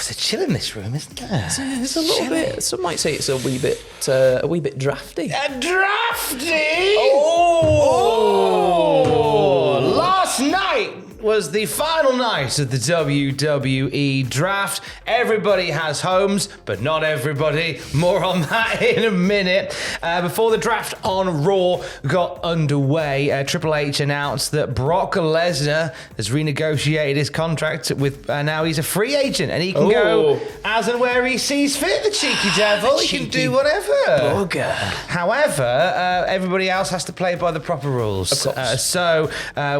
It's a chill in this room, isn't there? It's a little bit. Some might say it's a wee bit drafty. Drafty. Last night was the final night of the WWE draft. Everybody has homes, but not everybody. More on that in a minute. Before the draft on Raw got underway, Triple H announced that Brock Lesnar has renegotiated his contract with, now he's a free agent and he can go as and where he sees fit, the cheeky devil. He can do whatever. Bugger. However, everybody else has to play by the proper rules. So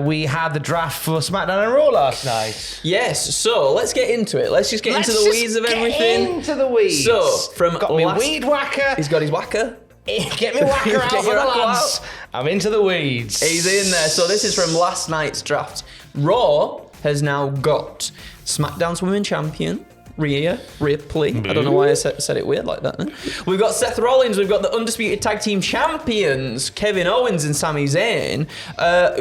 we had the draft for SmackDown and Raw last night. Yes, so let's get into it. Let's just get into the weeds of everything. Into the weeds. So, from got me weed whacker. He's got his whacker. Get me whacker out for the lads. I'm into the weeds. He's in there. So this is from last night's draft. Raw has now got SmackDown's Women's Champion, Rhea Ripley. I don't know why I said it weird like that. We've got Seth Rollins. We've got the Undisputed Tag Team Champions, Kevin Owens and Sami Zayn.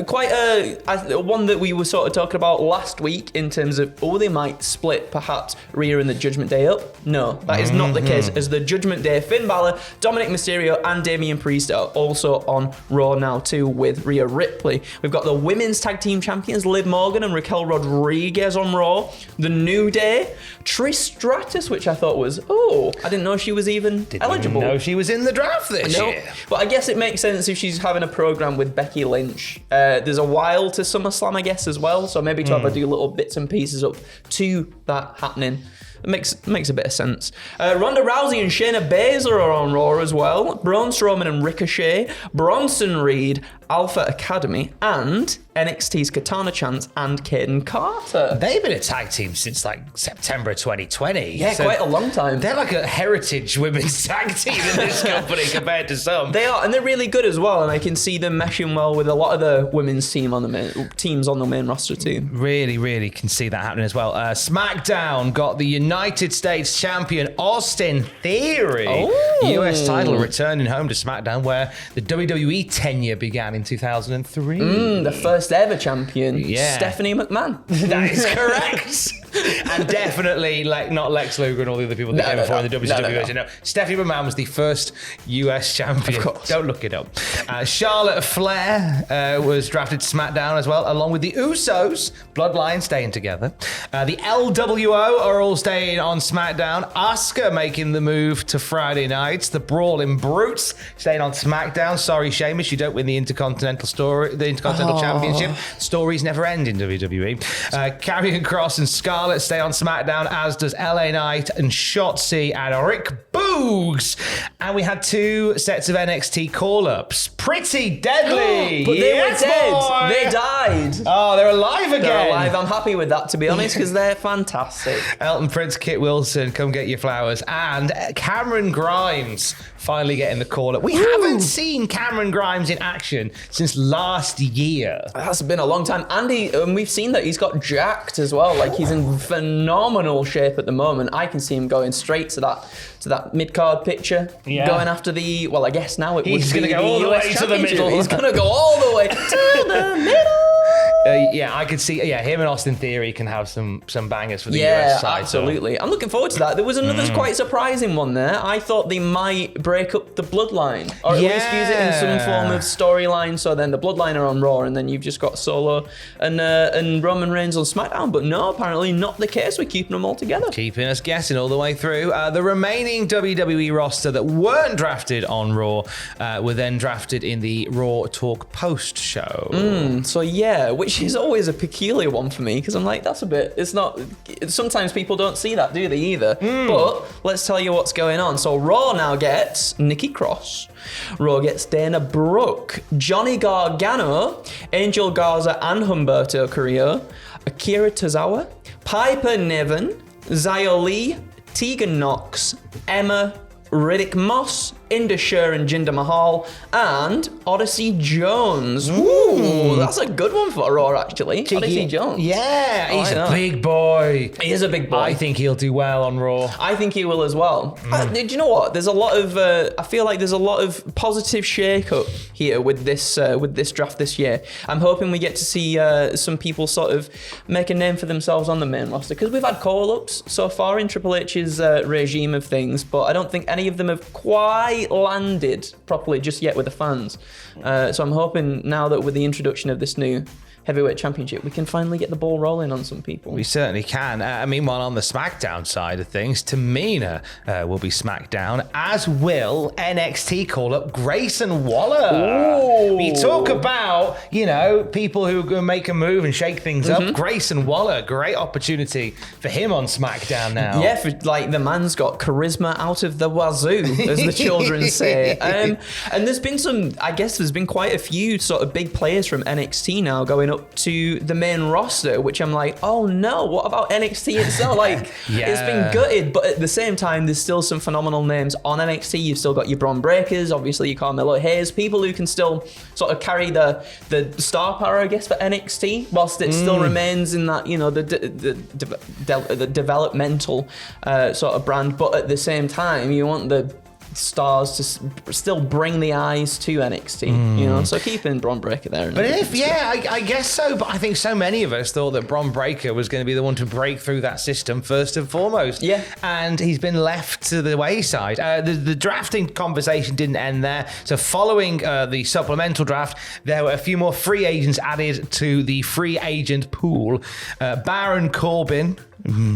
Quite a one that we were sort of talking about last week in terms of, they might split perhaps Rhea and the Judgment Day up. No, that is not the case, as the Judgment Day, Finn Balor, Dominic Mysterio and Damian Priest are also on Raw now too with Rhea Ripley. We've got the Women's Tag Team Champions, Liv Morgan and Raquel Rodriguez on Raw. The New Day, Trish Stratus, which I thought was, I didn't know she was even eligible. No, she was in the draft this year. But I guess it makes sense if she's having a program with Becky Lynch. There's a while to SummerSlam, I guess, as well. So maybe to have her do little bits and pieces up to that happening. It makes a bit of sense. Ronda Rousey and Shayna Baszler are on Raw as well. Braun Strowman and Ricochet, Bronson Reed, Alpha Academy, and NXT's Katana Chance and Kaden Carter. They've been a tag team since like September 2020. Yeah, so quite a long time. They're like a heritage women's tag team in this company compared to some. They are, and they're really good as well. And I can see them meshing well with a lot of the women's teams on the main roster too. Really, really can see that happening as well. SmackDown got the United States champion Austin Theory. US title returning home to SmackDown, where the WWE tenure began in 2003. The first ever champion, Stephanie McMahon. That is correct. And definitely not Lex Luger and all the other people that came before in the WWE. No. Stephanie McMahon was the first US champion. Of course. Don't look it up. Charlotte Flair was drafted to SmackDown as well, along with the Usos. Bloodline staying together. The LWO are all staying on SmackDown. Asuka making the move to Friday nights. The Brawling Brutes staying on SmackDown. Sorry, Sheamus, you don't win the Intercontinental Championship. Stories never end in WWE. Karrion Kross and Scarlett stay on SmackDown, as does LA Knight and Shotzi and Rick Boogs. And we had 2 sets of NXT call-ups. Pretty deadly. But they were dead. Boy. They died. Oh, they're alive again. They're alive. I'm happy with that, to be honest, because they're fantastic. Elton Prince, Kit Wilson, come get your flowers. And Cameron Grimes finally getting the call-up. We haven't seen Cameron Grimes in action since last year. That's been a long time. And we've seen that he's got jacked as well. Like, he's in phenomenal shape at the moment. I can see him going straight to that mid-card picture. Yeah. Going after I guess now he's going to go all the way to the middle. He's going to go all the way to the middle. I could see. Him and Austin Theory can have some bangers for the US side. Yeah, absolutely. So. I'm looking forward to that. There was another quite surprising one there. I thought they might break up the Bloodline, or at least use it in some form of storyline. So then the Bloodline are on Raw, and then you've just got Solo and Roman Reigns on SmackDown. But no, apparently not the case. We're keeping them all together, keeping us guessing all the way through. The remaining WWE roster that weren't drafted on Raw were then drafted in the Raw Talk post show. So yeah, which is always a peculiar one for me, because I'm like, that's a bit, it's not, sometimes people don't see that, do they, either? But let's tell you what's going on. So Raw now gets Nikki Cross. Raw gets Dana Brooke, Johnny Gargano, Angel Garza and Humberto Carrillo, Akira Tozawa, Piper Niven, Xia Li, Tegan Knox, Emma, Riddick Moss, Indus and Jinder Mahal, and Odyssey Jones. Ooh, that's a good one for Raw, actually. Odyssey Jones. Yeah, he's a big boy. He is a big boy. I think he'll do well on Raw. I think he will as well. Do you know what? There's a lot of. I feel like there's a lot of positive shake-up here with this draft this year. I'm hoping we get to see some people sort of make a name for themselves on the main roster, because we've had call-ups so far in Triple H's regime of things, but I don't think any of them have quite landed properly just yet with the fans. So I'm hoping now that with the introduction of this new heavyweight championship, we can finally get the ball rolling on some people. We certainly can. Meanwhile, on the SmackDown side of things, Tamina will be SmackDown, as will NXT call-up Grayson Waller. Ooh. We talk about, people who can make a move and shake things up. Grayson Waller, great opportunity for him on SmackDown now. Yeah, the man's got charisma out of the wazoo, as the children say. And there's been quite a few sort of big players from NXT now going up to the main roster, which I'm like, oh no, what about NXT itself? It's been gutted, but at the same time, there's still some phenomenal names on NXT. You've still got your Braun Breakers, obviously your Carmelo Hayes, people who can still sort of carry the star power, I guess, for NXT, whilst it still remains in that, the developmental sort of brand. But at the same time, you want the stars to still bring the eyes to NXT, so keeping Braun Breaker there. But I guess so. But I think so many of us thought that Braun Breaker was going to be the one to break through that system first and foremost. Yeah. And he's been left to the wayside. The drafting conversation didn't end there. So following the supplemental draft, there were a few more free agents added to the free agent pool. Baron Corbin,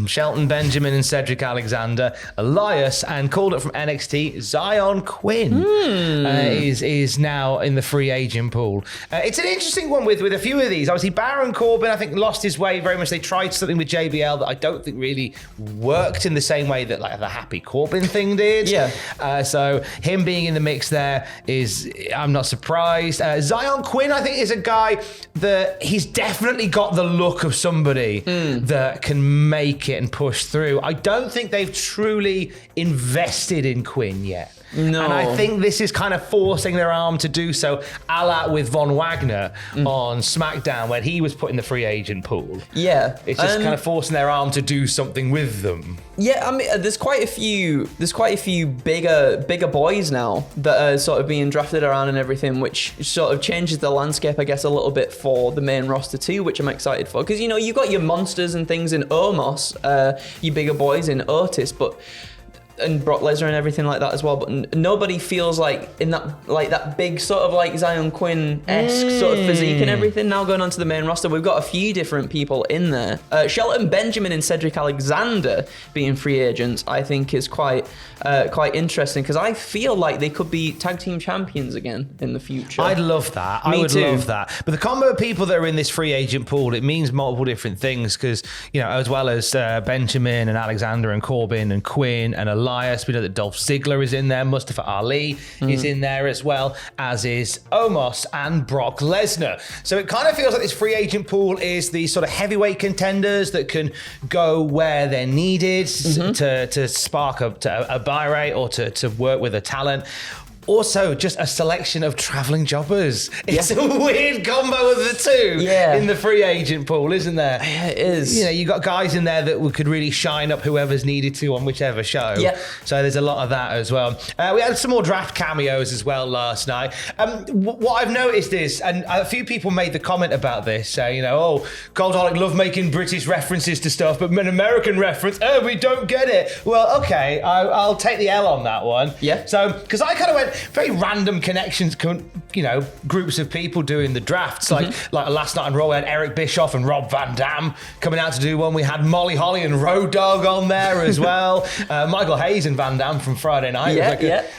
Shelton Benjamin and Cedric Alexander, Elias, and called up from NXT, Zion Quinn is now in the free agent pool. It's an interesting one with a few of these. Obviously, Baron Corbin, I think, lost his way very much. They tried something with JBL that I don't think really worked in the same way that the Happy Corbin thing did. Yeah. So him being in the mix there I'm not surprised. Zion Quinn, I think, is a guy that he's definitely got the look of somebody that can make it and push through. I don't think they've truly invested in Quinn yet. No. And I think this is kind of forcing their arm to do so, a la with Von Wagner on SmackDown when he was put in the free agent pool. Yeah. It's just kind of forcing their arm to do something with them. Yeah, there's quite a few bigger boys now that are sort of being drafted around and everything, which sort of changes the landscape, I guess, a little bit for the main roster too, which I'm excited for. Because, you've got your monsters and things in Omos, your bigger boys in Otis, and Brock Lesnar and everything like that as well, but nobody feels like in that big sort of Zion Quinn-esque sort of physique and everything. Now going on to the main roster, we've got a few different people in there. Shelton Benjamin and Cedric Alexander being free agents, I think is quite interesting, because I feel like they could be tag team champions again in the future. I'd love that. Me I would too. love that. But the combo of people that are in this free agent pool, it means multiple different things, because, as well as Benjamin and Alexander and Corbin and Quinn and Elias, we know that Dolph Ziggler is in there, Mustafa Ali is in there as well, as is Omos and Brock Lesnar. So it kind of feels like this free agent pool is the sort of heavyweight contenders that can go where they're needed to spark a buy rate or to work with a talent. Also, just a selection of travelling jobbers. It's a weird combo of the two in the free agent pool, isn't there? Yeah, it is. You got guys in there that could really shine up whoever's needed to on whichever show. Yeah. So there's a lot of that as well. We had some more draft cameos as well last night. What I've noticed is, and a few people made the comment about this, Cultaholic love making British references to stuff, but an American reference, we don't get it. Well, okay, I'll take the L on that one. Yeah. So, because I kind of went, very random connections, groups of people doing the drafts. Like last night on Raw, we had Eric Bischoff and Rob Van Dam coming out to do one. We had Molly Holly and Road Dogg on there as well. Michael Hayes and Van Dam from Friday night.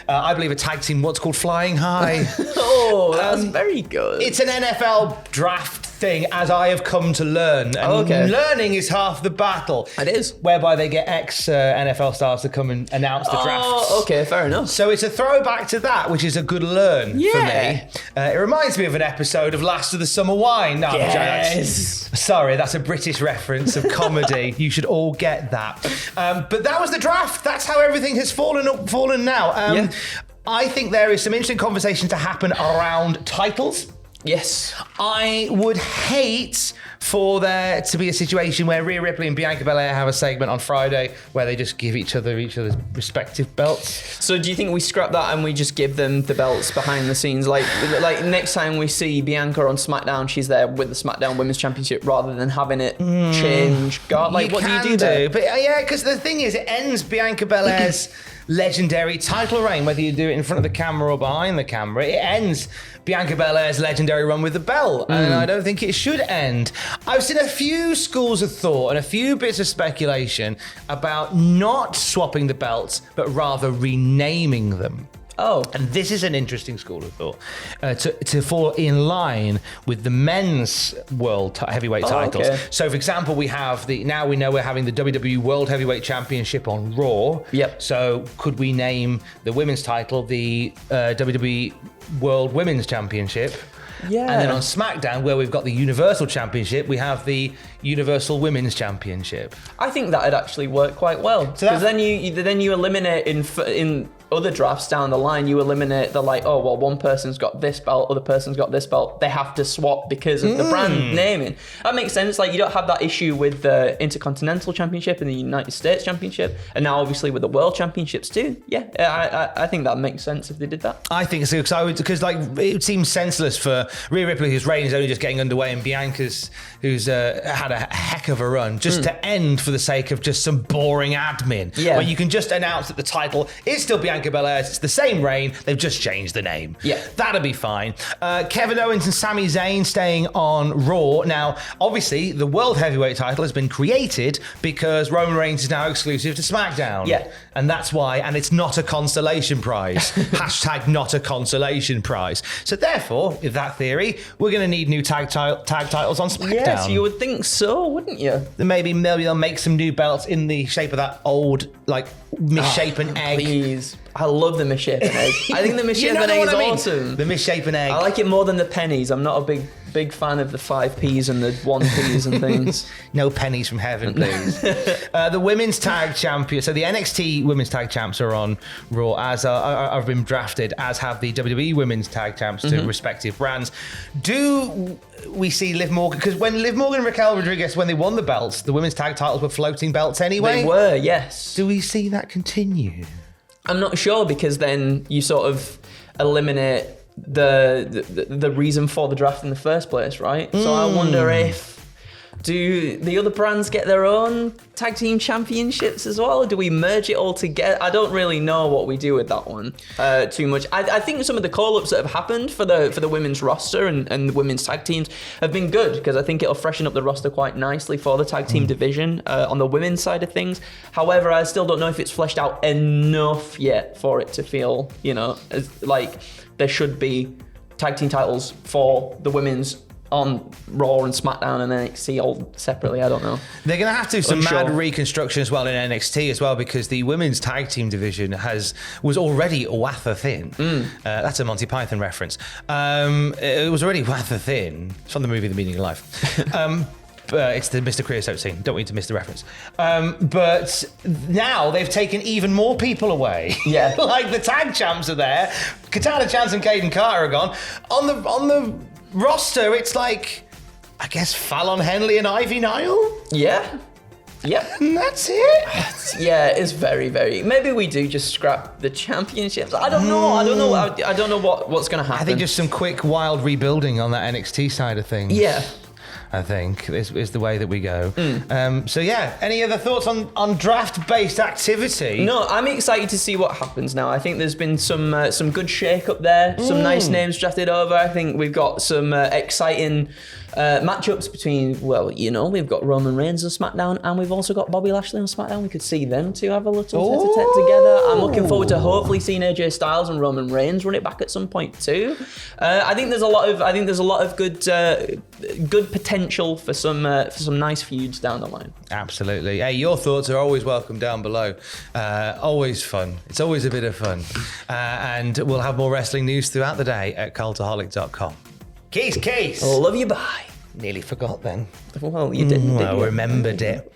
I believe a tag team, what's called Flying High. Oh, that's very good. It's an NFL draft thing, as I have come to learn. And learning is half the battle. It is. Whereby they get ex-NFL stars to come and announce the drafts. Oh, okay, fair enough. So it's a throwback to that, which is a good learn for me. It reminds me of an episode of Last of the Summer Wine. No, sorry, that's a British reference of comedy. You should all get that. But that was the draft. That's how everything has fallen now. I think there is some interesting conversation to happen around titles. Yes. I would hate for there to be a situation where Rhea Ripley and Bianca Belair have a segment on Friday where they just give each other's respective belts. So do you think we scrap that and we just give them the belts behind the scenes? Like next time we see Bianca on SmackDown, she's there with the SmackDown Women's Championship rather than having it change. God, like, what do you do there? But yeah, because the thing is, it ends Bianca Belair's legendary title reign, whether you do it in front of the camera or behind the camera. It ends Bianca Belair's legendary run with the belt, and I don't think it should end. I've seen a few schools of thought and a few bits of speculation about not swapping the belts, but rather renaming them. Oh. And this is an interesting school of thought to fall in line with the men's world heavyweight titles. Okay. So, for example, we have now we know we're having the WWE World Heavyweight Championship on Raw. Yep. So, could we name the women's title the WWE World Women's Championship? Yeah. And then on SmackDown, where we've got the Universal Championship, we have the Universal Women's Championship. I think that'd actually work quite well, because then you eliminate in other drafts down the line, you eliminate the one person's got this belt, other person's got this belt. They have to swap because of the brand naming. That makes sense. Like, you don't have that issue with the Intercontinental Championship and the United States Championship, and now obviously with the World Championships too. Yeah, I think that makes sense if they did that. I think so, because it seems senseless for Rhea Ripley, whose reign is only just getting underway, and Bianca's, who's had a heck of a run, just to end for the sake of just some boring admin. Yeah. Where you can just announce that the title is still Bianca Belair's, it's the same reign, they've just changed the name. Yeah. That'll be fine. Kevin Owens and Sami Zayn staying on Raw. Now, obviously, the World Heavyweight title has been created because Roman Reigns is now exclusive to SmackDown. Yeah. And that's why, and it's not a consolation prize. Hashtag not a consolation prize. So therefore, with that theory, we're going to need new tag titles on SmackDown. Yes, you would think so, wouldn't you? Maybe they'll make some new belts in the shape of that old, misshapen egg. Please. I love the misshapen egg. I think the misshapen egg is awesome. The misshapen egg. I like it more than the pennies. I'm not a big fan of the 5 Ps and the 1 Ps and things. No pennies from heaven, please. The women's tag champion. So the NXT women's tag champs are on Raw, as have been drafted, as have the WWE women's tag champs to respective brands. Do we see Liv Morgan? Because when Liv Morgan and Raquel Rodriguez, when they won the belts, the women's tag titles were floating belts anyway. They were, yes. Do we see that continue? I'm not sure, because then you sort of eliminate the reason for the draft in the first place, right? So I wonder do the other brands get their own tag team championships as well? Or do we merge it all together? I don't really know what we do with that one too much. I think some of the call-ups that have happened for the women's roster and the women's tag teams have been good, because I think it'll freshen up the roster quite nicely for the tag team division on the women's side of things. However, I still don't know if it's fleshed out enough yet for it to feel, like there should be tag team titles for the women's on Raw and SmackDown and NXT all separately. I don't know. They're going to have to do some mad reconstruction as well in NXT as well, because the women's tag team division was already wafer thin. That's a Monty Python reference. It was already wafer thin. It's from the movie The Meaning of Life. It's the Mr. Creosote scene. Don't need to miss the reference. But now they've taken even more people away. Yeah. Like the tag champs are there. Katana Chance and Caden Carter are gone. On the roster, it's like, I guess, Fallon Henley and Ivy Nile? Yeah. Yep. And that's it? Yeah, it's very, very... Maybe we do just scrap the championships. I don't know. I don't know what's going to happen. I think just some quick, wild rebuilding on that NXT side of things. Yeah. I think is the way that we go. So yeah, any other thoughts on draft-based activity? No, I'm excited to see what happens now. I think there's been some good shake-up there, some nice names drafted over. I think we've got some exciting Matchups between, well, you know, we've got Roman Reigns on SmackDown, and we've also got Bobby Lashley on SmackDown. We could see them two have a little tete-a-tete together. I'm looking forward to hopefully seeing AJ Styles and Roman Reigns run it back at some point too. I think there's a lot of good potential for some nice feuds down the line. Absolutely. Hey, your thoughts are always welcome down below. Always fun. It's always a bit of fun. And we'll have more wrestling news throughout the day at cultaholic.com. Case. I love you, bye. Nearly forgot then. Well, you didn't. Well, remembered it.